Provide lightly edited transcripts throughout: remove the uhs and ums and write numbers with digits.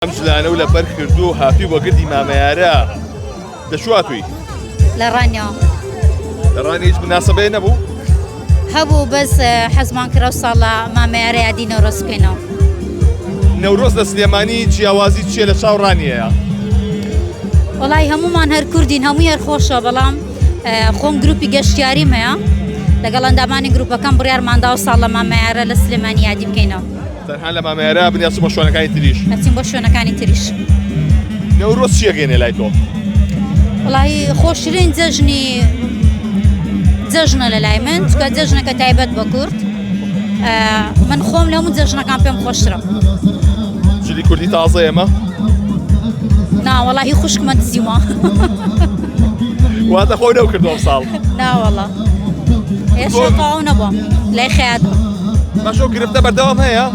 ئەمجلانە و لەبەر کردو هاتووی بۆ گردی مامەیارە دەچواتووی لە ڕانیا لە ڕانی هیچ مناسبەیە نەبوو هەبوو بەس حەزمان کرا و ساڵە مامەیارە یادی نەورۆز بکەینەوە. نەورۆز لە سلێمانی جیاوازی چیە لە چاو ڕانیەیە؟ وەڵی هەمومان هەر کوردین هەمووی هەر خۆشە بەڵام خۆم گروپی گەشتیاریم هەیە لەگەڵ ئەندامانی گروپەکەم بڕیارماندا و ساڵ لە مامەیارە لە سلێمانی یادی بکەینەوە. تەنها لە مامەیارە بنیاسم بۆ شوێنەکانی تریش ئەچین بۆ شوێنەکانی تریش. نەورۆز چیەگەێنێ لای تۆ؟ وەڵی خۆشترین جەژنە لە لای من چکە جەژنەکە تایبەت بە کورد من خۆم لە هەموو جەژنەکان پێم خۆشترە. جلی کوردی تازە ئێمە؟ ناوەڵی خوشکمە دزیوە. واتە خۆی نەو کردووە ساڵ؟ ناوەڵە هێشتا تەواو نەبووە لای خەیاتە. باشۆ گرفتە بەردەوام هەیە؟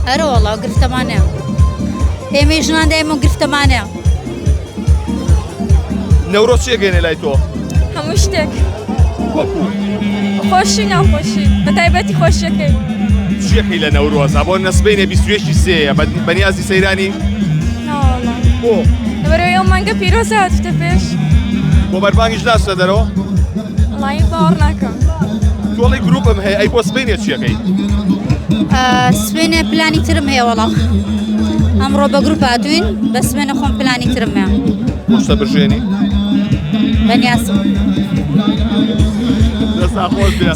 ئەرە وەڵا گرفتەمانەیە ئێمەی ژناندا ئێمە گرفتەمانەیە. نەورۆز چیەگەێنێ لای تۆ؟ هەموو شتێک خۆشی ناخۆشی بە تایبەتی خۆشیەکەی چیەکەی لە نەورۆز بۆ نەسبەینە 21 سێیە بەنیازی سەیرانی؟ ناوەڵا بۆ لەبەرەوەی ئەو مانگە پیرۆزە هاتوتە پێش بۆ بەربانگیش ناچتە دەرەوە؟ وەڵی باوەڕ ناکەم تۆڵی گروپم هەیە ئەی بۆ سبەینێ چیەکەی؟ سبێنێ پلانی ترم هەیە وەڵا ئەمڕۆ بە گروپ هاتوین بە سبێنە خۆم پلانی ترم هەیە بۆشتە بژێنی؟ بەنیاسم دەستا خۆش بێ